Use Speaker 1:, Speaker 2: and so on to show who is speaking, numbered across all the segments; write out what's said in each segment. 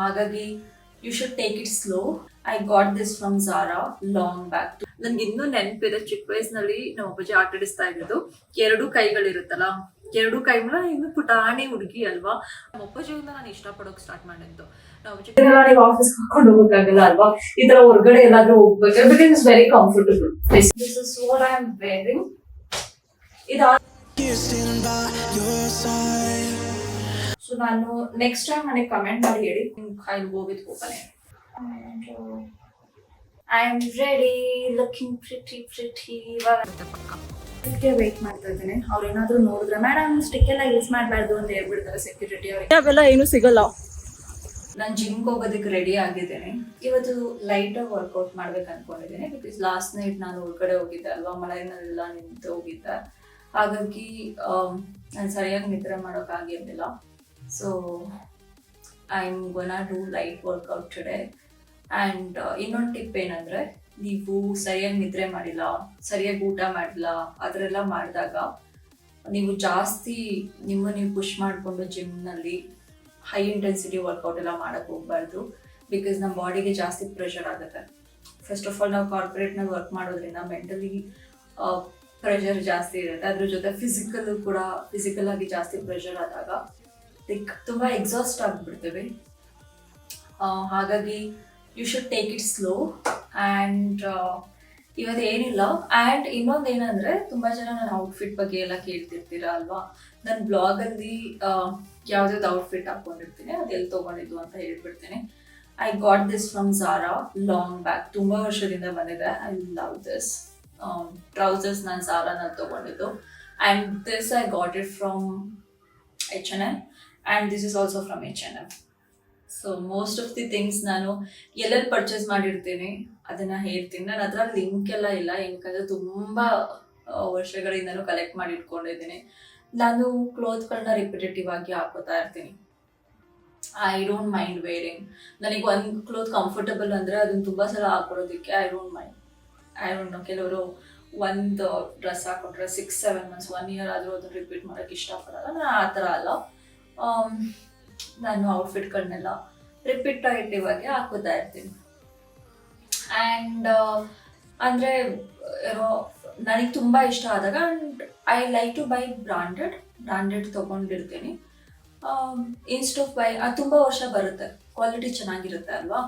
Speaker 1: ಹಾಗಾಗಿ you should take it slow. I got this from Zara long back. ನನ್ಗೆ ಇನ್ನೂ ನೆನಪಿದೆ, ಚಿಕ್ಕ ವಯಸ್ಸಿನಲ್ಲಿ ನಮ್ಮ ಅಪ್ಪಾಜಿ ಆಟ ಆಡಿಸ್ತಾ ಇದ್ದು ಎರಡು ಕೈಗಳಿರುತ್ತಲ್ಲ, ಎರಡು ಕೈ ಮೇಲೆ ಇನ್ನು ಪುಟಾಣಿ ಹುಡುಗಿ ಅಲ್ವಾ. ನಮ್ಮ ಅಪ್ಪಾಜಿಯಿಂದ ನಾನು ಇಷ್ಟಪಡೋಕೆ ಸ್ಟಾರ್ಟ್ ಮಾಡಿದ್ದು. ನೀವು ಆಫೀಸ್ ಹಾಕೊಂಡು ಹೋಗಕ್ಕಾಗಲ್ಲ ಅಲ್ವಾ, ಈ ತರ ಹೊರಗಡೆ ಎಲ್ಲಾದ್ರೂ ಹೋಗ್ಬೇಕು, because it's very comfortable. This is what I am varying. So ನಾನು ನೆಕ್ಸ್ಟ್ ಟೈಮ್ ನನಗೆ ಕಮೆಂಟ್ ಮಾಡಿ ಹೇಳಿ, I will go with open air. I am ready, looking pretty. ಅದಕ್ಕೆ ವೇಟ್ ಮಾಡ್ತಾ ಇದ್ದೀನಿ. ಅವ್ರೇನಾದ್ರೂ ನೋಡಿದ್ರೆ ಮೇಡಮ್ ಸ್ಟಿಕ್ ಎಲ್ಲ ಯೂಸ್ ಮಾಡಬಾರ್ದು ಅಂತ ಹೇಳ್ಬಿಡ್ತಾರೆ ಸೆಕ್ಯೂರಿಟಿ ಅವ್ರಿಗೆ. ಅವೆಲ್ಲ ಏನು ಸಿಗಲ್ಲ. ನಾನು ಜಿಮ್ಗೆ ಹೋಗೋದಕ್ಕೆ ರೆಡಿ ಆಗಿದ್ದೇನೆ. ಇವತ್ತು ಲೈಟ್ ವರ್ಕೌಟ್ ಮಾಡ್ಬೇಕು ಅನ್ಕೊಂಡಿದ್ದೀನಿ. ಬಿಕಾಸ್ ಲಾಸ್ಟ್ ನೈಟ್ ನಾನು ಹೊರಗಡೆ ಹೋಗಿದ್ದೆ ಅಲ್ವಾ, ಮಳೆನೆಲ್ಲ ನಿಂತು ಹೋಗಿದ್ದೆ. ಹಾಗಾಗಿ ನಾನು ಸರಿಯಾಗಿ ನಿದ್ರೆ ಮಾಡೋಕ್ಕಾಗಿರ್ಲಿಲ್ಲ. So I am gonna do light workout today. And ಇನ್ನೊಂದು ಟಿಪ್ ಏನಂದರೆ, ನೀವು ಸರಿಯಾಗಿ ನಿದ್ರೆ ಮಾಡಿಲ್ಲ, ಸರಿಯಾಗಿ ಊಟ ಮಾಡಿಲ್ಲ, ಅದರೆಲ್ಲ ಮಾಡಿದಾಗ ನೀವು ಜಾಸ್ತಿ ನೀವು ಪುಷ್ ಮಾಡಿಕೊಂಡು ಜಿಮ್ನಲ್ಲಿ ಹೈ ಇಂಟೆನ್ಸಿಟಿ ವರ್ಕೌಟ್ ಎಲ್ಲ ಮಾಡೋಕ್ಕೆ ಹೋಗ್ಬಾರ್ದು. ಬಿಕಾಸ್ ನಮ್ಮ ಬಾಡಿಗೆ ಜಾಸ್ತಿ ಪ್ರೆಷರ್ ಆಗುತ್ತೆ. ಫಸ್ಟ್ ಆಫ್ ಆಲ್ ನಾವು ಕಾರ್ಪೊರೇಟ್ನಲ್ಲಿ ವರ್ಕ್ ಮಾಡೋದ್ರಿಂದ ಮೆಂಟಲಿ ಪ್ರೆಷರ್ ಜಾಸ್ತಿ ಇರುತ್ತೆ. ಅದ್ರ ಜೊತೆ ಫಿಸಿಕಲ್ ಆಗಿ ಜಾಸ್ತಿ ಪ್ರೆಷರ್ ಆದಾಗ ತುಂಬ ಎಕ್ಸಾಸ್ಟ್ ಆಗಿಬಿಡ್ತೇವೆ. ಹಾಗಾಗಿ you should take it slow. And ಇವತ್ತು ಏನಿಲ್ಲ. ಆ್ಯಂಡ್ ಇನ್ನೊಂದು ಏನಂದರೆ, ತುಂಬ ಜನ ನನ್ನ ಔಟ್ಫಿಟ್ ಬಗ್ಗೆ ಎಲ್ಲ ಕೇಳ್ತಿರ್ತೀರ ಅಲ್ವಾ. ನನ್ನ ಬ್ಲಾಗಲ್ಲಿ ಯಾವುದ್ಯಾವ್ದು ಔಟ್ಫಿಟ್ ಹಾಕ್ಕೊಂಡಿರ್ತೀನಿ, ಅದು ಎಲ್ಲಿ ತೊಗೊಂಡಿದ್ದು ಅಂತ ಹೇಳ್ಬಿಡ್ತೀನಿ. I got this from Zara long back. ತುಂಬ ವರ್ಷದಿಂದ ಬಂದಿದೆ. I love this trousers. ನಾನು ಝಾರಾನಲ್ಲಿ ತೊಗೊಂಡಿದ್ದು. And this I got it from H&M. And this is also from H&M. So most of the things ನಾನು ಎಲ್ಲೆಲ್ಲಿ ಪರ್ಚೇಸ್ ಮಾಡಿರ್ತೀನಿ ಅದನ್ನು ಹೇಳ್ತೀನಿ. ನನ್ನ ಹತ್ರ ಲಿಂಕ್ ಎಲ್ಲ ಇಲ್ಲ, ಏನಕ್ಕಂದರೆ ತುಂಬ ವರ್ಷಗಳಿಂದನೂ ಕಲೆಕ್ಟ್ ಮಾಡಿ ಇಟ್ಕೊಂಡಿದ್ದೀನಿ. ನಾನು ಕ್ಲೋತ್ಗಳನ್ನ ರಿಪಿಟೇಟಿವ್ ಆಗಿ ಹಾಕೋತಾ ಇರ್ತೀನಿ. I don't mind varying. ನನಗೆ ಒಂದು ಕ್ಲೋತ್ ಕಂಫರ್ಟಬಲ್ ಅಂದರೆ ಅದನ್ನು ತುಂಬ ಸಲ ಹಾಕೊಳ್ಳೋದಕ್ಕೆ ಐ ಡೋಂಟ್ ಮೈಂಡ್. ಕೆಲವರು ಒಂದು ಡ್ರೆಸ್ ಹಾಕೊಂಡ್ರೆ 6-7 months 1 year ಆದರೂ ಅದನ್ನು ರಿಪೀಟ್ ಮಾಡೋಕ್ಕೆ ಇಷ್ಟಪಡಲ್ಲ. ನಾನು ಆ ಥರ ಅಲ್ಲ. ನಾನು ಔಟ್ಫಿಟ್ಗಳನ್ನೆಲ್ಲ ರಿಪಿಟೇಟಿವ್ ಆಗಿ ಹಾಕೋತಾ ಇರ್ತೀನಿ. ಆ್ಯಂಡ್ ಅಂದರೆ ಏನೋ ನನಗೆ ತುಂಬ ಇಷ್ಟ ಆದಾಗ, and I like to buy branded ತೊಗೊಂಡಿರ್ತೀನಿ. ಇನ್ಸ್ಟ್ ಆಫ್ ಬೈ ಅದು ತುಂಬ ವರ್ಷ ಬರುತ್ತೆ, ಕ್ವಾಲಿಟಿ ಚೆನ್ನಾಗಿರುತ್ತೆ ಅಲ್ವಾ,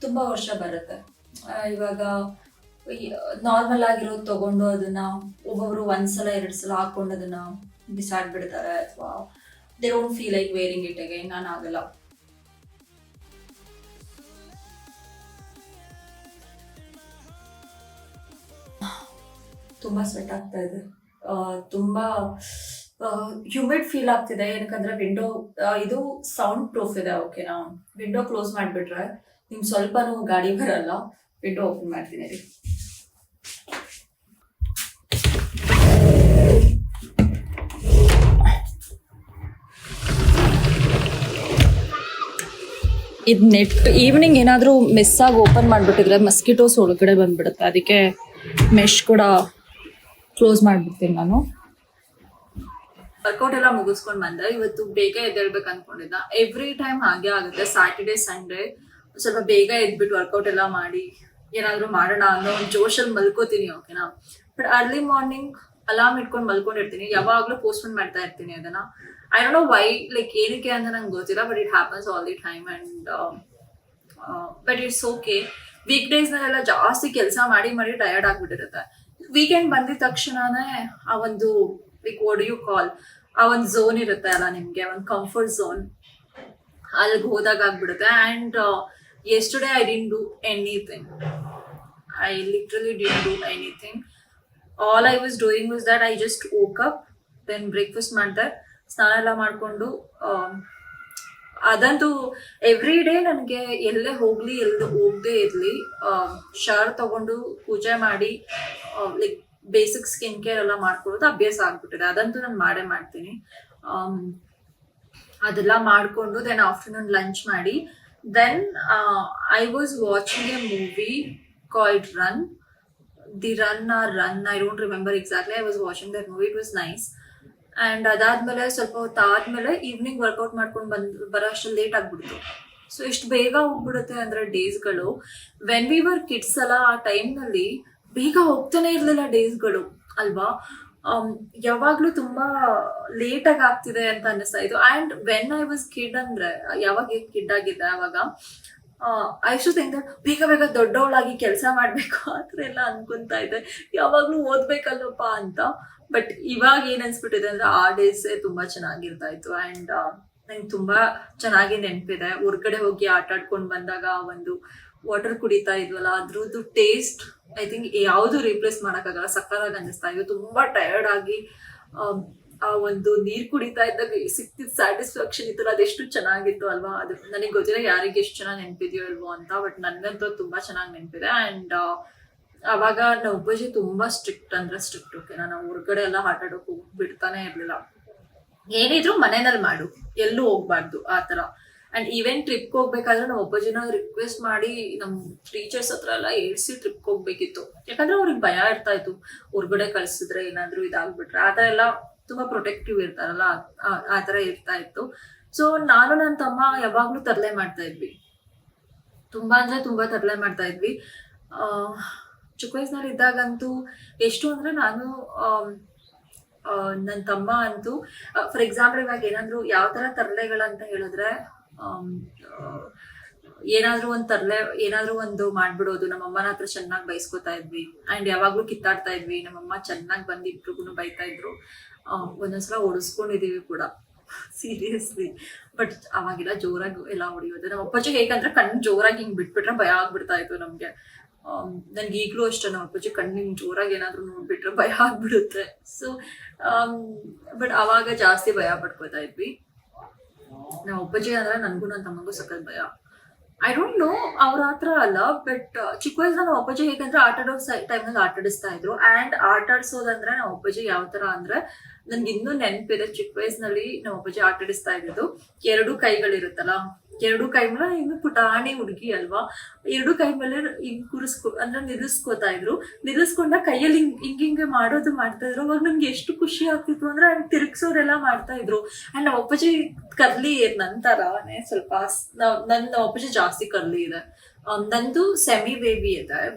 Speaker 1: ತುಂಬ ವರ್ಷ ಬರುತ್ತೆ. ಇವಾಗ ನಾರ್ಮಲ್ ಆಗಿರೋದು ತೊಗೊಂಡು ಅದನ್ನು ಒಬ್ಬೊಬ್ರು 1 ಸಲ 2 ಸಲ ಹಾಕ್ಕೊಂಡು ಅದನ್ನು ಬಿಸಾಡ್ಬಿಡ್ತಾರೆ, ಅಥವಾ they don't feel like varying it again. ನಾನು ಆಗಲ್ಲ. ತುಂಬ ಸ್ವೆಟ್ ಆಗ್ತಾ ಇದೆ, ತುಂಬ ಹ್ಯೂಮಿಡ್ ಫೀಲ್ ಆಗ್ತಿದೆ. ಏನಕ್ಕಂದ್ರೆ ವಿಂಡೋ ಇದು ಸೌಂಡ್ ಪ್ರೂಫ್ ಇದೆ, ಓಕೆನಾ. ವಿಂಡೋ ಕ್ಲೋಸ್ ಮಾಡಿಬಿಟ್ರೆ ನಿಮ್ಗೆ ಸ್ವಲ್ಪನೂ ಗಾಡಿ ಬರಲ್ಲ. ವಿಂಡೋ ಓಪನ್ ಮಾಡ್ತೀನಿ ರೀ. ಇದು ನೆಟ್ ಈವ್ನಿಂಗ್ ಏನಾದರೂ ಮಿಸ್ಸಾಗಿ ಓಪನ್ ಮಾಡಿಬಿಟ್ಟಿದ್ರೆ ಮಸ್ಕಿಟೋಸ್ ಒಳಗಡೆ ಬಂದುಬಿಡುತ್ತೆ. ಅದಕ್ಕೆ ಮೆಶ್ ಕೂಡ ಕ್ಲೋಸ್ ಮಾಡಿಬಿಡ್ತೀನಿ ನಾನು. ವರ್ಕೌಟ್ ಎಲ್ಲ ಮುಗಿಸ್ಕೊಂಡು ಬಂದೆ. ಇವತ್ತು ಬೇಗ ಎದ್ದೇಳ್ಬೇಕು ಅಂದ್ಕೊಂಡಿದ್ದ. ಎವ್ರಿ ಟೈಮ್ ಹಾಗೆ ಆಗುತ್ತೆ. ಸ್ಯಾಟರ್ಡೇ ಸಂಡೇ ಸ್ವಲ್ಪ ಬೇಗ ಎದ್ಬಿಟ್ಟು ವರ್ಕೌಟ್ ಎಲ್ಲ ಮಾಡಿ ಏನಾದರೂ ಮಾಡೋಣ ಅನ್ನೋ ಒಂದು ಜೋಶಲ್ಲಿ ಮಲ್ಕೋತೀನಿ, ಓಕೆನಾ. ಬಟ್ ಅರ್ಲಿ ಮಾರ್ನಿಂಗ್ ಅಲಾರ್ಮ್ ಇಟ್ಕೊಂಡು ಮಲ್ಕೊಂಡಿರ್ತೀನಿ. ಯಾವಾಗಲೂ ಪೋಸ್ಟ್ಪೋನ್ ಮಾಡ್ತಾ ಇರ್ತೀನಿ ಅದನ್ನು. I don't know why, like ಏನಕ್ಕೆ ಅಂತ ನಂಗೆ ಗೊತ್ತಿಲ್ಲ. But it happens all the time. And but it's okay. ವೀಕ್ ಡೇಸ್ನಲ್ಲೆಲ್ಲ ಜಾಸ್ತಿ ಕೆಲಸ ಮಾಡಿ ಟಯರ್ಡ್ ಆಗಿಬಿಟ್ಟಿರುತ್ತೆ. ವೀಕೆಂಡ್ ಬಂದಿದ ತಕ್ಷಣನೇ ಆ ಒಂದು ಲೈಕ್ ವಾಟ್ ಯು ಕಾಲ್, ಆ ಒಂದು ಝೋನ್ ಇರುತ್ತೆ ಅಲ್ಲ ನಿಮಗೆ, ಒಂದು ಕಂಫರ್ಟ್ ಝೋನ್, ಅಲ್ಲಿಗೆ ಹೋದಾಗ ಆಗ್ಬಿಡುತ್ತೆ. And yesterday I didn't do anything. I literally didn't do anything. All I was doing was that I just woke up, then breakfast ಮಾಡಿದೆ, ಸ್ನಾನ ಎಲ್ಲ ಮಾಡಿಕೊಂಡು. ಅದಂತೂ ಎವ್ರಿ ಡೇ ನನಗೆ ಎಲ್ಲೇ ಹೋಗಲಿ ಹೋಗದೆ ಇರಲಿ ಶವರ್ ತಗೊಂಡು ಪೂಜೆ ಮಾಡಿ ಲೈಕ್ ಬೇಸಿಕ್ ಸ್ಕಿನ್ ಕೇರ್ ಎಲ್ಲ ಮಾಡ್ಕೊಳ್ಳೋದು ಅಭ್ಯಾಸ ಆಗ್ಬಿಟ್ಟಿದೆ. ಅದಂತೂ ನಾನು ಮಾಡೇ ಮಾಡ್ತೀನಿ. ಅದೆಲ್ಲ ಮಾಡಿಕೊಂಡು ದೆನ್ ಆಫ್ಟರ್ನೂನ್ ಲಂಚ್ ಮಾಡಿ, then I was watching a movie called Run. The Run or Run, I don't remember exactly. I was watching that movie, it was nice. And ಅದಾದಮೇಲೆ ಸ್ವಲ್ಪ ಹೊತ್ತು ಆದಮೇಲೆ ಈವ್ನಿಂಗ್ ವರ್ಕೌಟ್ ಮಾಡ್ಕೊಂಡು ಬರೋ ಅಷ್ಟು ಲೇಟ್ ಆಗಿಬಿಡ್ತು. So ಇಷ್ಟು ಬೇಗ ಹೋಗ್ಬಿಡುತ್ತೆ ಅಂದ್ರೆ ಡೇಸ್ಗಳು. ವೆನ್ ವಿ ವರ್ ಕಿಡ್ಸ್ ಅಲ್ಲ, ಆ ಟೈಮ್ನಲ್ಲಿ ಬೇಗ ಹೋಗ್ತಾನೆ ಇರಲಿಲ್ಲ ಡೇಸ್ಗಳು ಅಲ್ವಾ. ಯಾವಾಗ್ಲೂ ತುಂಬಾ ಲೇಟಾಗಿ ಆಗ್ತಿದೆ ಅಂತ ಅನ್ನಿಸ್ತಾ ಇತ್ತು. And when I was kid ಅಂದ್ರೆ ಯಾವಾಗ ಕಿಡ್ ಆಗಿದ್ದೆ ಅವಾಗ ಐಶು ಥಿಂಕ್ ದಟ್ ಬೇಗ ಬೇಗ ದೊಡ್ಡವಳಾಗಿ ಕೆಲಸ ಮಾಡ್ಬೇಕು ಆ ಥರ ಎಲ್ಲ ಅನ್ಕೊಂತಾ ಇದ್ದೆ, ಯಾವಾಗ್ಲೂ ಓದ್ಬೇಕಲ್ಲಪ್ಪ ಅಂತ. ಬಟ್ ಇವಾಗ ಏನ್ ಅನ್ಸ್ಬಿಟ್ಟಿದೆ ಅಂದ್ರೆ ಆ ಡೇಸೇ ತುಂಬಾ ಚೆನ್ನಾಗಿರ್ತಾ ಇತ್ತು. ಆ್ಯಂಡ್ ನಂಗೆ ತುಂಬಾ ಚೆನ್ನಾಗಿ ನೆನಪಿದೆ, ಹೊರ್ಗಡೆ ಹೋಗಿ ಆಟ ಆಡ್ಕೊಂಡು ಬಂದಾಗ ಒಂದು ವಾಟರ್ ಕುಡಿತಾ ಇದ್ವಲ್ಲ, ಅದ್ರದ್ದು ಟೇಸ್ಟ್ ಐ ಥಿಂಕ್ ಯಾವುದು ರೀಪ್ಲೇಸ್ ಮಾಡೋಕ್ಕಾಗಲ್ಲ. ಸಕ್ಕತ್ತಾಗಿ ಅನ್ನಿಸ್ತಾ ಇತ್ತು. ತುಂಬಾ ಟಯರ್ಡ್ ಆಗಿ ಆ ಒಂದು ನೀರ್ ಕುಡಿತಾ ಇದ್ದಾಗ ಸಿಕ್ತಿದ್ ಸ್ಯಾಟಿಸ್ಫ್ಯಾಕ್ಷನ್ ಇತ್ತಲ್ಲ, ಅದೆಷ್ಟು ಚೆನ್ನಾಗಿತ್ತು ಅಲ್ವಾ. ಅದು ನನಗೆ ಗೊತ್ತಿಲ್ಲ ಯಾರಿಗೆ ಎಷ್ಟು ಚೆನ್ನಾಗಿ ನೆನಪಿದೆಯೋ ಇಲ್ವೋ ಅಂತ, ಬಟ್ ನನ್ಗಂತೂ ತುಂಬಾ ಚೆನ್ನಾಗಿ ನೆನಪಿದೆ. ಆ್ಯಂಡ್ ಅವಾಗ ನಮ್ಮ ಅಪ್ಪಾಜಿ ತುಂಬಾ ಸ್ಟ್ರಿಕ್ಟ್ ಅಂದ್ರೆ ಸ್ಟ್ರಿಕ್ಟ್. ಓಕೆನಾ, ನಾವು ಹೊರಗಡೆ ಎಲ್ಲ ಆಟ ಆಡೋಕೆ ಬಿಡ್ತಾನೆ ಇರ್ಲಿಲ್ಲ. ಏನಿದ್ರು ಮನೆಯಲ್ಲಿ ಮಾಡು, ಎಲ್ಲೂ ಹೋಗ್ಬಾರ್ದು ಆ ಥರ. ಅಂಡ್ ಈವನ್ ಟ್ರಿಪ್ಗೆ ಹೋಗ್ಬೇಕಾದ್ರೆ ನಮ್ಮ ಅಪ್ಪಾಜಿನ ರಿಕ್ವೆಸ್ಟ್ ಮಾಡಿ ನಮ್ಮ ಟೀಚರ್ಸ್ ಹತ್ರ ಎಲ್ಲ ಏಳ್ಸಿ ಟ್ರಿಪ್ಗೆ ಹೋಗ್ಬೇಕಿತ್ತು. ಯಾಕಂದ್ರೆ ಅವ್ರಿಗೆ ಭಯ ಇರ್ತಾ ಇತ್ತು, ಹೊರ್ಗಡೆ ಕಳ್ಸಿದ್ರೆ ಏನಾದ್ರು ಇದಾಗ್ಬಿಟ್ರೆ. ಆ ಥರ ಎಲ್ಲ ತುಂಬಾ ಪ್ರೊಟೆಕ್ಟಿವ್ ಇರ್ತಾರಲ್ಲ, ಆ ಥರ ಇರ್ತಾ ಇತ್ತು. ಸೊ ನಾನು ನನ್ನ ತಮ್ಮ ಯಾವಾಗ್ಲೂ ತರಲೆ ಮಾಡ್ತಾ ಇದ್ವಿ, ತುಂಬಾ ಅಂದ್ರೆ ತುಂಬಾ ತರಲೆ ಮಾಡ್ತಾ ಇದ್ವಿ. ಚಿಕ್ಕ ವಯಸ್ಸಿನಲ್ಲಿ ಇದ್ದಾಗಂತೂ ಎಷ್ಟು ಅಂದ್ರೆ ನಾನು ನನ್ನ ತಮ್ಮ ಅಂತೂ ಫಾರ್ ಎಕ್ಸಾಂಪಲ್ ಇವಾಗ ಏನಾದ್ರು ಯಾವ ತರ ತರಲೆಗಳಂತ ಹೇಳಿದ್ರೆ, ಏನಾದ್ರೂ ಒಂದು ತರಲೆ ಏನಾದ್ರೂ ಒಂದು ಮಾಡ್ಬಿಡೋದು. ನಮ್ಮಮ್ಮನ ಹತ್ರ ಚೆನ್ನಾಗಿ ಬೈಸ್ಕೊತಾ ಇದ್ವಿ. ಆ್ಯಂಡ್ ಯಾವಾಗ್ಲೂ ಕಿತ್ತಾಡ್ತಾ ಇದ್ವಿ. ನಮ್ಮಮ್ಮ ಚೆನ್ನಾಗಿ ಬಂದು ಇಬ್ರಿಗೂ ಬೈತಾ ಇದ್ರು. ಒಂದೊಂದ್ಸಲ ಓಡಿಸ್ಕೊಂಡಿದೀವಿ ಕೂಡ, ಸೀರಿಯಸ್ಲಿ. ಬಟ್ ಅವಾಗೆಲ್ಲ ಜೋರಾಗಿ ಎಲ್ಲ ಹೊಡಿಯೋದು. ನಮ್ಮ ಅಪ್ಪಾಜಿ ಹೇಗಂದ್ರೆ ಕಣ್ಣು ಜೋರಾಗಿ ಹಿಂಗ್ ಬಿಟ್ಬಿಟ್ರೆ ಭಯ ಆಗ್ಬಿಡ್ತಾ ಇತ್ತು ನಮ್ಗೆ. ನನ್ಗೆ ಈಗಲೂ ಅಷ್ಟೇ, ನಮ್ಮ ಅಪ್ಪಾಜಿ ಕಣ್ಣು ಹಿಂಗ್ ಜೋರಾಗಿ ಏನಾದ್ರು ನೋಡ್ಬಿಟ್ರೆ ಭಯ ಆಗ್ಬಿಡುತ್ತೆ. ಸೊ ಬಟ್ ಅವಾಗ ಜಾಸ್ತಿ ಭಯ ಪಡ್ಕೋತಾ ಇದ್ವಿ. ನಮ್ಮ ಅಪ್ಪಾಜಿ ಅಂದ್ರೆ ನನ್ಗೂ ನನ್ನ ತಮ್ಮಗೂ ಸಖತ್ ಭಯ. ಐ ಡೋಂಟ್ ನೋ ಅವ್ರ ಹತ್ರ ಅಲ್ಲ, ಬಟ್ ಚಿಕ್ಕ ವಯಸ್ಸಲ್ಲಿ ನಮ್ಮ ಅಪ್ಪಾಜಿ ಹೇಗಂದ್ರೆ ಆಟ ಆಡೋ ಟೈಮ್ನಲ್ಲಿ ಆಟ ಆಡಿಸ್ತಾ ಇದ್ರು. ಆ್ಯಂಡ್ ಆಟ ಆಡ್ಸೋದಂದ್ರೆ ನಮ್ಮ ಅಪ್ಪಾಜಿ ಯಾವ ತರ ಅಂದ್ರೆ, ನನ್ಗೆ ಇನ್ನೂ ನೆನಪಿದೆ ಚಿಕ್ಕ ವಯಸ್ಸಿನಲ್ಲಿ ನಮ್ಮ ಅಪ್ಪಾಜಿ ಆಟ ಆಡಿಸ್ತಾ ಇದ್ದು, ಎರಡು ಕೈಗಳಿರುತ್ತಲ್ಲ, ಎರಡು ಕೈ ಮೇಲೆ ಇನ್ನು ಪುಟಾಣಿ ಹುಡುಗಿ ಅಲ್ವಾ, ಎರಡು ಕೈ ಮೇಲೆ ಹಿಂಗ್ ಅಂದ್ರೆ ನಿಲ್ಲಿಸ್ಕೋತಾ ಇದ್ರು. ನಿಲ್ಲಿಸ್ಕೊಂಡ ಕೈಯಲ್ಲಿ ಹಿಂಗೆ ಮಾಡೋದು ಮಾಡ್ತಾ ಇದ್ರು. ಅವಾಗ ನನ್ಗೆ ಎಷ್ಟು ಖುಷಿ ಆಗ್ತಿತ್ತು ಅಂದ್ರೆ ತಿರುಗ್ಸೋರೆಲ್ಲ ಮಾಡ್ತಾ ಇದ್ರು. ಅಂಡ್ ನಮ್ಮ ಅಪ್ಪಾಜಿ ಕರ್ಲಿ ನಂತರನೇ ಸ್ವಲ್ಪ ನನ್ನ ಅಪ್ಪಾಜಿ ಜಾಸ್ತಿ ಕರ್ಲಿ ಇದೆ. ನಂದು ಸೆಮಿ ಬೇಬಿ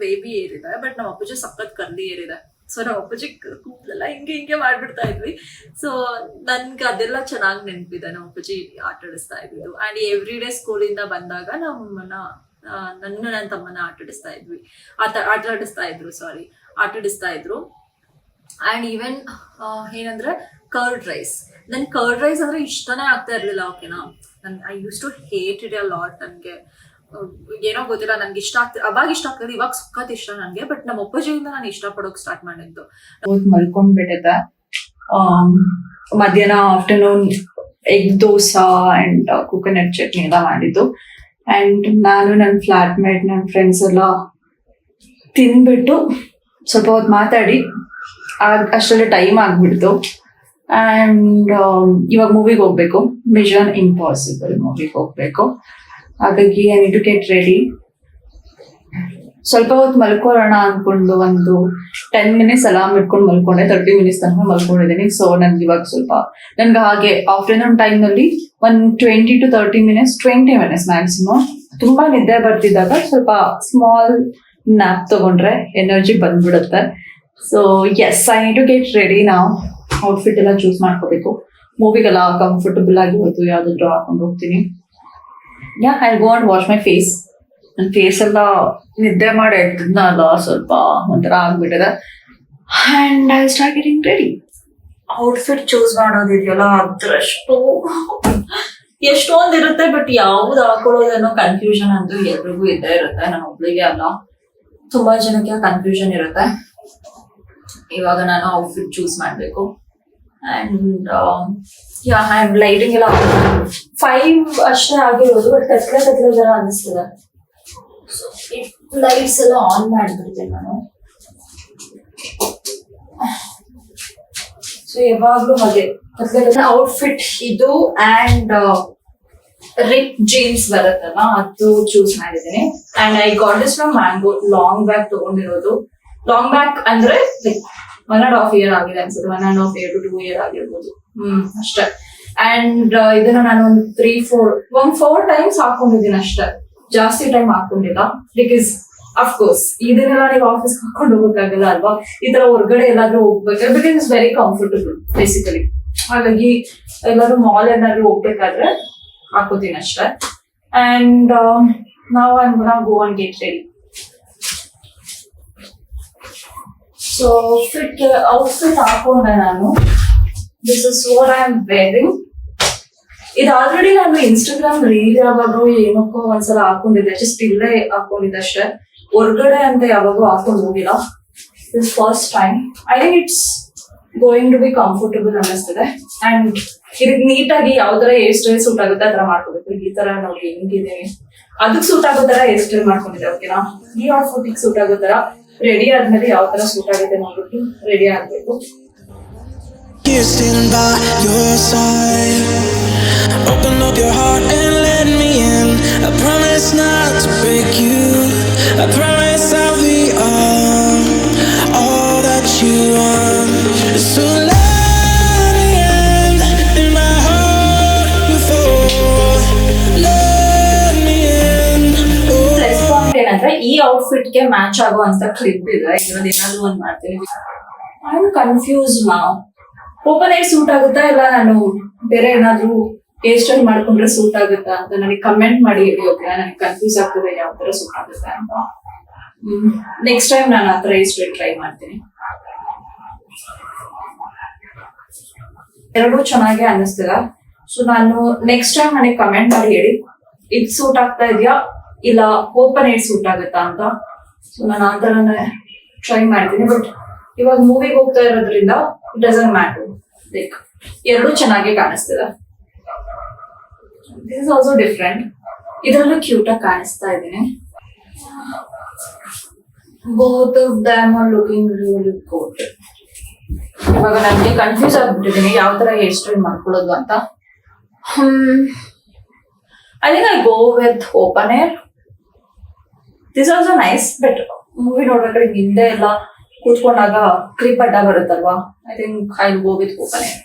Speaker 1: ಏರಿದೆ, ಬಟ್ ನಮ್ಮ ಅಪ್ಪಾಜಿ ಸಖತ್ ಕರ್ಲಿ ಏರಿದೆ. ಸೊ ನಮ್ಮ ಅಪ್ಪಾಜಿ ಕೂದಲೆಲ್ಲ ಹಿಂಗೆ ಮಾಡ್ಬಿಡ್ತಾ ಇದ್ವಿ. ಸೊ ನನ್ಗೆ ಅದೆಲ್ಲ ಚೆನ್ನಾಗಿ ನೆನಪಿದೆ, ನಮ್ಮ ಅಪ್ಪಾಜಿ ಆಟ ಆಡಿಸ್ತಾ ಇದ್ದಿದ್ದು. ಆ್ಯಂಡ್ ಎವ್ರಿ ಡೇ ಸ್ಕೂಲಿಂದ ಬಂದಾಗ ನನ್ನ ತಮ್ಮನ ಆಟ ಆಡಿಸ್ತಾ ಇದ್ರು. ಆ್ಯಂಡ್ ಈವನ್ ಏನಂದ್ರೆ ಕರ್ಡ್ ರೈಸ್, ನನ್ ಕರ್ಡ್ ರೈಸ್ ಅಂದ್ರೆ ಇಷ್ಟನೇ ಆಗ್ತಾ ಇರ್ಲಿಲ್ಲ. ಓಕೆನಾ, I used to hate it a lot. ನನ್ಗೆ ಏನೋ ಗೊತ್ತಿಲ್ಲ, ನನ್ಗೆ ಇಷ್ಟ ಆಗ್ತದೆ ಇವಾಗ ಸಖತ್ ಇಷ್ಟ ನನ್ಗೆ. ಬಟ್ ನಮ್ಮ ಅಪ್ಪಾಜಿಯಿಂದ ನಾನು ಇಷ್ಟಪಡೋಕ್ ಸ್ಟಾರ್ಟ್ ಮಾಡಿದ್ದು. ಮಲ್ಕೊಂಡ್ಬಿಟ್ಟಿದ್ದೆ. ಮಧ್ಯಾಹ್ನ afternoon egg dosa and coconut chutney ಎಲ್ಲ ಮಾಡಿದ್ದು. ಅಂಡ್ ನಾನು ನನ್ನ ಫ್ಲಾಟ್ ಮೇಟ್ ನನ್ನ ಫ್ರೆಂಡ್ಸ್ ಎಲ್ಲ ತಿನ್ಬಿಟ್ಟು ಸ್ವಲ್ಪ ಹೊತ್ತು ಮಾತಾಡಿ ಅಷ್ಟರಲ್ಲಿ ಟೈಮ್ ಆಗ್ಬಿಡ್ತು. ಅಂಡ್ ಇವಾಗ ಮೂವಿಗೆ ಹೋಗ್ಬೇಕು, ಮಿಷನ್ ಇಂಪಾಸಿಬಲ್ ಮೂವಿಗೆ ಹೋಗ್ಬೇಕು. ಹಾಗಾಗಿ I need to get ready. ಸ್ವಲ್ಪ ಹೊತ್ತು ಮಲ್ಕೊಳ್ಳೋಣ ಅನ್ಕೊಂಡು ಒಂದು 10 minutes ಅಲಾರ್ಮ್ ಇಟ್ಕೊಂಡು ಮಲ್ಕೊಂಡೆ. 30 minutes ತನಕ ಮಲ್ಕೊಂಡಿದ್ದೀನಿ. ಸೊ ನನ್ಗೆ ಇವಾಗ ಸ್ವಲ್ಪ ನನ್ಗೆ ಹಾಗೆ ಆಫ್ಟರ್ನೂನ್ ಟೈಮ್ನಲ್ಲಿ ಒಂದು 20 to 30 minutes, 20 minutes ಮ್ಯಾಕ್ಸಿಮಮ್ ತುಂಬಾ ನಿದ್ದೆ ಬರ್ತಿದ್ದಾಗ ಸ್ವಲ್ಪ ಸ್ಮಾಲ್ ನ್ಯಾಪ್ ತಗೊಂಡ್ರೆ ಎನರ್ಜಿ ಬಂದ್ಬಿಡುತ್ತೆ. So yes, I need to get ready. ನಾವು ಔಟ್ಫಿಟ್ ಎಲ್ಲ ಚೂಸ್ ಮಾಡ್ಕೋಬೇಕು. ಮೂವಿಗೆಲ್ಲ ಕಂಫರ್ಟಬಲ್ ಆಗಿರೋದು ಯಾವ್ದಾದ್ರು ಹಾಕೊಂಡು ಹೋಗ್ತೀನಿ. Yeah, I go and wash my face. ನನ್ನ ಫೇಸ್ ಎಲ್ಲ ನಿದ್ದೆ ಮಾಡಿ ಎದ್ದಲ್ಲ ಸ್ವಲ್ಪ ಒಂಥರ ಆಗ್ಬಿಟ್ಟಿದೆ. And I start getting ready. Outfit choose ಮಾಡೋದಿದೆಯಲ್ಲ, ಅದ್ರಷ್ಟು ಎಷ್ಟೊಂದಿರುತ್ತೆ. ಬಟ್ ಯಾವ್ದು ಹಾಕೊಳ್ಳೋದನ್ನೋ ಕನ್ಫ್ಯೂಷನ್ ಅಂತೂ ಎಲ್ರಿಗೂ ಇದ್ದೇ ಇರುತ್ತೆ. ನಮ್ಮ ಒಬ್ಳಿಗೆ ಅಲ್ಲ, ತುಂಬಾ ಜನಕ್ಕೆ ಕನ್ಫ್ಯೂಷನ್ ಇರುತ್ತೆ. ಇವಾಗ ನಾನು ಔಟ್ಫಿಟ್ ಚೂಸ್ ಮಾಡ್ಬೇಕು. ಅಂಡ್ ಲೈಟಿಂಗ್ ಎಲ್ಲ 5 ಅಷ್ಟೇ ಆಗಿರೋದು, ಬಟ್ ಕತ್ಲೆ ತರ ಅನಿಸ್ತದೆ. ಲೈಟ್ಸ್ ಎಲ್ಲ ಆನ್ ಮಾಡ್ಬಿಡ್ತೇನೆ ನಾನು. ಸೊ ಯಾವಾಗ್ಲೂ ಹಾಗೆ ಔಟ್ಫಿಟ್ ಇದು. ಅಂಡ್ ರಿಪ್ ಜೀನ್ಸ್ ಬರುತ್ತಲ್ಲ, ಅದು ಚೂಸ್ ಮಾಡಿದ್ದೀನಿ. And I got this from mango. Long bag ತಗೊಂಡಿರೋದು. ಲಾಂಗ್ ಬ್ಯಾಗ್ ಅಂದ್ರೆ ಲೈಕ್ 1.5 year ಆಗಿದೆ ಅನ್ಸುತ್ತೆ. 1.5 year to 2 year ಆಗಿರ್ಬೋದು. ಅಷ್ಟೇ. ಅಂಡ್ ಇದನ್ನ ನಾನು ಒಂದು 4 ಟೈಮ್ಸ್ ಹಾಕೊಂಡಿದ್ದೀನಿ ಅಷ್ಟೇ, ಜಾಸ್ತಿ ಟೈಮ್ ಹಾಕೊಂಡಿಲ್ಲ. ಬಿಕಾಸ್ ಅಫ್ಕೋರ್ಸ್ ಇದನ್ನೆಲ್ಲ ನೀವು ಆಫೀಸ್ ಹಾಕೊಂಡು ಹೋಗ್ಬೇಕಾಗಲ್ಲ ಅಲ್ವಾ, ಈ ತರ ಹೊರಗಡೆ ಎಲ್ಲಾದ್ರೂ ಹೋಗ್ಬೇಕಾದ್ರೆ because it's very comfortable basically. ಹಾಗಾಗಿ ಎಲ್ಲಾದ್ರೂ ಮಾಲ್ ಏನಾದ್ರು ಹೋಗ್ಬೇಕಾದ್ರೆ ಹಾಕೋತೀನಿ ಅಷ್ಟೇ. ಅಂಡ್ ನಾವು I gonna go and get ready. So outfit ಹಾಕೊಂಡೆ ನಾನು. This is what I am wearing. ಇದು ಆಲ್ರೆಡಿ ನಾನು ಇನ್ಸ್ಟಾಗ್ರಾಮ್ ರೀಲ್ ಯಾವಾಗೂ ಏನಕ್ಕೋ ಒಂದ್ಸಲ ಹಾಕೊಂಡಿದ್ದೆ, ಜಸ್ಟ್ ಇಲ್ಲೇ ಹಾಕೊಂಡಿದ್ದೆ ಅಷ್ಟೇ, ಹೊರಗಡೆ ಅಂತ ಯಾವಾಗೂ ಹಾಕೊಂಡು ಹೋಗಿಲ್ಲ. This first time. I think it's going to be comfortable ಅನ್ನಿಸ್ತಿದೆ. ಅಂಡ್ ಇದಕ್ಕೆ ನೀಟಾಗಿ ಯಾವ ತರ ಹೇರ್ ಸ್ಟೈಲ್ ಸೂಟ್ ಆಗುತ್ತೆ ಆ ತರ ಮಾಡ್ಕೋಬೇಕು. ಈ ತರ ನೋಡಿ ಹೆಂಗಿದ್ದೀನಿ, ಅದಕ್ಕೆ ಸೂಟ್ ಆಗೋ ತರ ಹೇರ್ ಸ್ಟೈಲ್ ಮಾಡ್ಕೊಂಡಿದ್ದೆ. ಓಕೆನಾ, ಈ ಔಟ್ಫಿಟ್ ಸೂಟ್ ಆಗೋ ತರ ರೆಡಿ ಆದ್ಮೇಲೆ ಯಾವ ತರ ಸೂಟ್ ಆಗುತ್ತೆ ನೋಡ್ಬಿಟ್ಟು ರೆಡಿ ಆಗ್ಬೇಕು.
Speaker 2: Here standing by your side, open up your heart and let me in. I promise not to break you, I promise I'll be all that you want. So let me in my heart before, let me in.
Speaker 1: Plus point ಏನಂದ್ರೆ ಈ outfit ಗೆ match ಆಗೋ ಅಂತ clip ಇದೆ, ಇದ್ರಲ್ಲಿ ಏನಾದ್ರು ಒಂದ್ ಮಾಡ್ತೀನಿ. ಐ ಆಮ್ ಕನ್ಫ್ಯೂಸ್ ನಾವ್. ಓಪನ್ ಏರ್ ಸೂಟ್ ಆಗುತ್ತಾ ಇಲ್ಲ ನಾನು ಬೇರೆ ಏನಾದ್ರು ಹೇರ್ ಸ್ಟೈಲ್ ಮಾಡ್ಕೊಂಡ್ರೆ ಸೂಟ್ ಆಗುತ್ತಾ ಅಂತ ನನಗೆ ಕಮೆಂಟ್ ಮಾಡಿ ಹೇಳಿ. ಓಕೆ, ನನಗೆ ಕನ್ಫ್ಯೂಸ್ ಆಗ್ತದೆ ಯಾವ ತರ ಸೂಟ್ ಆಗುತ್ತೆ ಅಂತ. ನೆಕ್ಸ್ಟ್ ಟೈಮ್ ನಾನು ಆತರ ಹೇರ್ ಸ್ಟೈಲ್ ಟ್ರೈ ಮಾಡ್ತೀನಿ. ಎರಡೂ ಚೆನ್ನಾಗಿ ಅನ್ನಿಸ್ತಿಲ್ಲ. ಸೊ ನಾನು ನೆಕ್ಸ್ಟ್ ಟೈಮ್ ನನಗೆ ಕಮೆಂಟ್ ಮಾಡಿ ಹೇಳಿ ಇದು ಸೂಟ್ ಆಗ್ತಾ ಇದೆಯಾ ಇಲ್ಲ ಓಪನ್ ಏರ್ ಸೂಟ್ ಆಗುತ್ತಾ ಅಂತ. ಸೊ ನಾನು ಆ ತರನೇ ಟ್ರೈ ಮಾಡ್ತೀನಿ. ಬಟ್ ಇವಾಗ ಮೂವಿಗೆ ಹೋಗ್ತಾ ಇರೋದ್ರಿಂದ ಇಟ್ ಡಸಂಟ್ ಮ್ಯಾಟರ್. ಲೈಕ್ ಎರಡೂ ಚೆನ್ನಾಗಿ ಕಾಣಿಸ್ತಿದೆ. This is also different. ಇದರಲ್ಲೂ ಕ್ಯೂಟ್ ಆಗಿ ಕಾಣಿಸ್ತಾ ಇದ್ದೀನಿ. Both of them are looking really good. ಇವಾಗ ನನಗೆ ಕನ್ಫ್ಯೂಸ್ ಆಗ್ಬಿಟ್ಟಿದ್ದೀನಿ ಯಾವ ತರ ಹೇರ್ ಸ್ಟೈಲ್ ಮಾಡ್ಕೊಳ್ಳೋದು ಅಂತ. I think I go with open air. This also nice. But movie ನೋಡ್ಬೇಕಾದ್ರೆ ಹಿಂದೆ ಎಲ್ಲ ಕೂತ್ಕೊಂಡಾಗ ಕ್ಲಿಪ್ ಅಡ್ಡ ಬರುತ್ತಲ್ವಾ, I think I go with open air.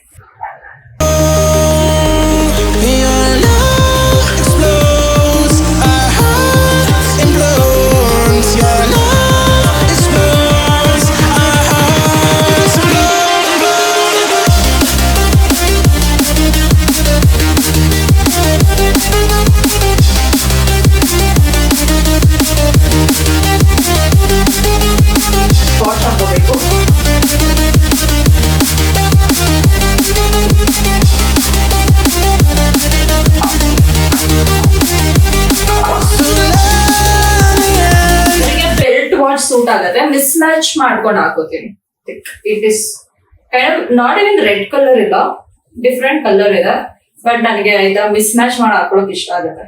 Speaker 1: Suit ಆಗುತ್ತೆ. ಮಿಸ್ ಮ್ಯಾಚ್ ಮಾಡ್ಕೊಂಡು ಹಾಕೋತೀನಿ. It is not even red colour ಇಲ್ಲ, ಡಿಫ್ರೆಂಟ್ ಕಲರ್ ಇದೆ. ಬಟ್ ನನಗೆ ಇದರ ಮಿಸ್ ಮ್ಯಾಚ್ ಮಾಡಿ ಹಾಕೊಳಕ್ ಇಷ್ಟ ಆಗುತ್ತೆ.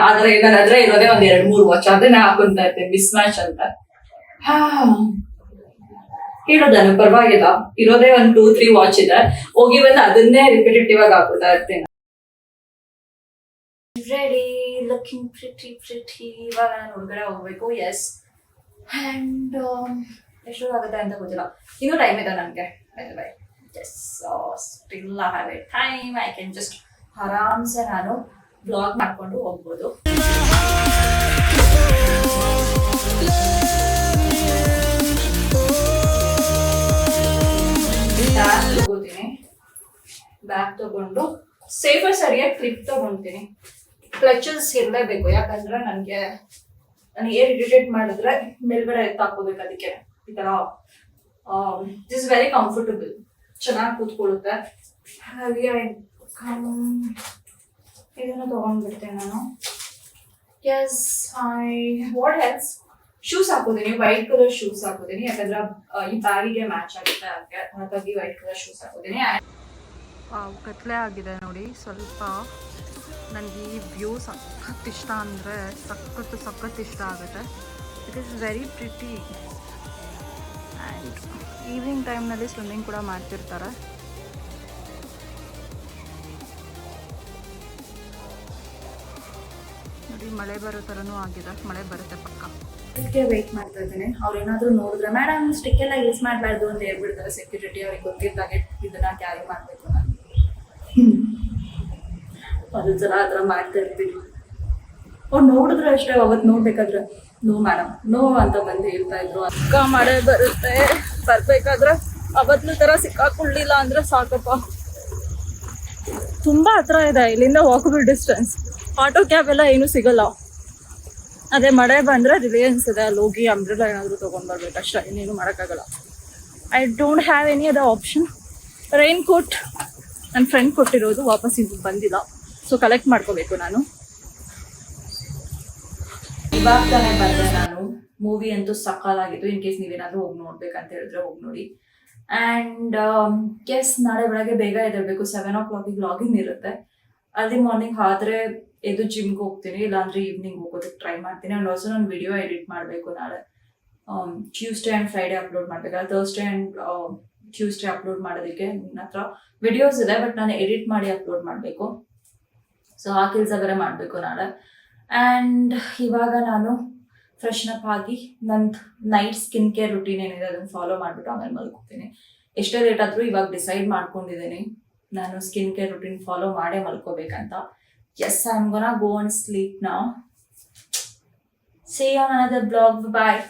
Speaker 1: ಆದ್ರೆ ನನ್ನ ಹತ್ರ ಇರೋದೇ ಒಂದ್ 2-3 ವಾಚ್, ಅದನ್ನ ಹಾಕೊಂತ ಇರ್ತೀನಿ ಮಿಸ್ ಮ್ಯಾಚ್ ಅಂತ. ಹೇಳೋದನ್ನು ಪರವಾಗಿಲ್ಲ, ಇರೋದೇ ಒಂದು 2-3 ವಾಚ್ ಇದೆ, ಹೋಗಿ ಬಂದು ಅದನ್ನೇ ರಿಪಿಟೇಟಿವ್ ಆಗಿ ಹಾಕೋತಾ ಇರ್ತೀನಿ. Ready, looking pretty. ಇವಾಗ ನಾನು ಹೊರಗಡೆ ಹೋಗ್ಬೇಕು. ಎಸ್. ಅಂಡ್ ಎಷ್ಟೊತ್ತಾಗುತ್ತೆ ಅಂತ ಗೊತ್ತಿಲ್ಲ, ಇನ್ನೂ ಟೈಮ್ ಇದೆ ನನಗೆ. Yes, still I have a time. I can just ಆರಾಮ್ಸೆ ನಾನು ಬ್ಲಾಗ್ ಮಾಡ್ಕೊಂಡು ಹೋಗ್ಬೋದು. ಬ್ಯಾಗ್ ತಗೋತೀನಿ. ಬ್ಯಾಗ್ ತಗೊಂಡು ಸೇಫರ್ ಸರಿಯಾಗಿ ಕ್ಲಿಪ್ ತಗೊಂತೀನಿ. ಕ್ಲಚಸ್ ಇರಲೇಬೇಕು, ಯಾಕಂದ್ರೆ ನಾನು ಏರ್ ಇರಿಟೇಟ್ ಮಾಡಿದ್ರೆ ಮೇಲ್ಗಡೆ ಎತ್ತಾಕೋಬೇಕು. ಅದಕ್ಕೆ ಈ ತರ ದಿಸ್ ವೆರಿ ಕಂಫರ್ಟಬಲ್, ಚೆನ್ನಾಗಿ ಕೂತ್ಕೊಳ್ಳುತ್ತೆ. ಹಾಗೆ ಇದನ್ನು ತಗೊಂಡ್ಬಿಡ್ತೇನೆ ನಾನು. Yes, what else? ಶೂಸ್ ಹಾಕೋತೀನಿ, ವೈಟ್ ಕಲರ್ ಶೂಸ್ ಹಾಕೋತೀನಿ, ಯಾಕಂದ್ರೆ ಈ ಬ್ಯಾಗಿಗೆ ಮ್ಯಾಚ್ ಆಗುತ್ತೆ. ಹಾಗಾಗಿ ವೈಟ್ ಕಲರ್ ಶೂಸ್ ಹಾಕೋತೀನಿ.
Speaker 3: ಕತ್ಲೆ ಆಗಿದೆ ನೋಡಿ ಸ್ವಲ್ಪ. ನನಗೆ ಈ ವ್ಯೂ ಸಖತ್ ಇಷ್ಟ, ಅಂದರೆ ಸಖತ್ ಇಷ್ಟ ಆಗುತ್ತೆ. It is very pretty. And evening ಟೈಮ್ನಲ್ಲಿ ಸ್ವಿಮ್ಮಿಂಗ್ ಕೂಡ ಮಾಡ್ತಿರ್ತಾರೆ. ನೋಡಿ ಮಳೆ ಬರೋ ಥರನೂ ಆಗಿದೆ, ಮಳೆ ಬರುತ್ತೆ ಪಕ್ಕ.
Speaker 1: ಅದಕ್ಕೆ ವೆಯ್ಟ್ ಮಾಡ್ತಾ ಇದ್ದೀನಿ. ಅವ್ರೇನಾದರೂ ನೋಡಿದ್ರೆ ಮೇಡಮ್ ಸ್ಟಿಕ್ ಎಲ್ಲ ಯೂಸ್ ಮಾಡಬಾರ್ದು ಅಂತ ಹೇಳ್ಬಿಡ್ತಾರೆ ಸೆಕ್ಯೂರಿಟಿ. ಅವ್ರಿಗೆ ಗೊತ್ತಿದ್ದಾಗೆ ಇದನ್ನ ಕ್ಯಾರಿ ಮಾಡಬೇಕು ನಾನು. ಒಂದೊಂದ್ಸಲ ಆ ಥರ ಮಾಡ್ತಾ ಇರ್ತೀನಿ. ಅವ್ರು ನೋಡಿದ್ರೆ ಅಷ್ಟೇ, ಅವತ್ತು ನೋಡ್ಬೇಕಾದ್ರೆ ನೋ ಮೇಡಮ್ ನೋ ಅಂತ ಬಂದು ಹೇಳ್ತಾ ಇದ್ರು. ಅಕ್ಕ ಮಳೆ ಬರುತ್ತೆ, ಬರ್ಬೇಕಾದ್ರೆ ಅವತ್ತು ಥರ ಸಿಕ್ಕಾಕೊಳ್ಳಿಲ್ಲ ಅಂದ್ರೆ ಸಾಕಪ್ಪ. ತುಂಬಾ ಹತ್ರ ಇದೆ ಇಲ್ಲಿಂದ, ವಾಕಬಲ್ ಡಿಸ್ಟೆನ್ಸ್. ಆಟೋ ಕ್ಯಾಬ್ ಎಲ್ಲ ಏನೂ ಸಿಗಲ್ಲ. ಅದೇ ಮಳೆ ಬಂದರೆ ರಿಲಯನ್ಸ್ ಇದೆ, ಅಲ್ಲಿ ಹೋಗಿ ಅಂಬ್ರೆಲಾ ಏನಾದರೂ ತೊಗೊಂಡ್ಬರ್ಬೇಕು ಅಷ್ಟೇ, ಇನ್ನೇನು ಮಾಡೋಕ್ಕಾಗಲ್ಲ. I don't have any other option. Rain coat ನನ್ನ ಫ್ರೆಂಡ್ ಕೊಟ್ಟಿರೋದು, ವಾಪಸ್ ಇದು ಬಂದಿಲ್ಲ, ಸೊ ಕಲೆಕ್ಟ್ ಮಾಡ್ಕೋಬೇಕು ನಾನು. ಇವಾಗ ತಾನೇ ಬಂದೆ ನಾನು. ಮೂವಿ ಅಂತೂ ಸಕ್ಕಲಾಗಿತ್ತು. ಇನ್ ಕೇಸ್ ನೀವೇನಾದರೂ ಹೋಗಿ ನೋಡ್ಬೇಕಂತ ಹೇಳಿದ್ರೆ ಹೋಗಿ ನೋಡಿ. ಆ್ಯಂಡ್ ನಾಳೆ ಬೆಳಗ್ಗೆ ಬೇಗ ಎದ್ದೇಳಬೇಕು. 7 o'clock ಲಾಗಿನ್ ಇರುತ್ತೆ. ಅಲ್ಲಿ ಮಾರ್ನಿಂಗ್ ಆದರೆ ಎದ್ದು ಜಿಮ್ಗೆ ಹೋಗ್ತೀನಿ, ಇಲ್ಲಾಂದ್ರೆ ಈವ್ನಿಂಗ್ ಹೋಗೋದಕ್ಕೆ ಟ್ರೈ ಮಾಡ್ತೀನಿ. ಆ್ಯಂಡ್ ಆಲ್ಸೋ ನಾನು ವಿಡಿಯೋ ಎಡಿಟ್ ಮಾಡಬೇಕು ನಾಳೆ. ಟ್ಯೂಸ್ಡೇ ಆ್ಯಂಡ್ ಫ್ರೈಡೇ ಅಪ್ಲೋಡ್ ಮಾಡಬೇಕಲ್ಲ. ಥರ್ಸ್ಡೇ ಆ್ಯಂಡ್ ಟ್ಯೂಸ್ಡೇ ಅಪ್ಲೋಡ್ ಮಾಡೋದಕ್ಕೆ ನನ್ನ ಹತ್ರ ವಿಡಿಯೋಸ್ ಇದೆ, ಬಟ್ ನಾನು ಎಡಿಟ್ ಮಾಡಿ ಅಪ್ಲೋಡ್ ಮಾಡಬೇಕು. ಸೊ ಆ ಕೆಲಸ ಬೇರೆ ಮಾಡಬೇಕು ನಾಳೆ. ಆ್ಯಂಡ್ ಇವಾಗ ನಾನು ಫ್ರೆಶ್ನಪ್ ಆಗಿ ನಂದು ನೈಟ್ ಸ್ಕಿನ್ ಕೇರ್ ರುಟೀನ್ ಏನಿದೆ ಅದನ್ನು ಫಾಲೋ ಮಾಡಿಬಿಟ್ಟು ಆಮೇಲೆ ಮಲ್ಕೋತೀನಿ. ಎಷ್ಟೇ ಲೇಟ್ ಆದರೂ ಇವಾಗ ಡಿಸೈಡ್ ಮಾಡ್ಕೊಂಡಿದ್ದೀನಿ ನಾನು ಸ್ಕಿನ್ ಕೇರ್ ರುಟೀನ್ ಫಾಲೋ ಮಾಡೇ ಮಲ್ಕೋಬೇಕಂತ. Yes, I am gonna go and sleep now. See you on another vlog. Bye.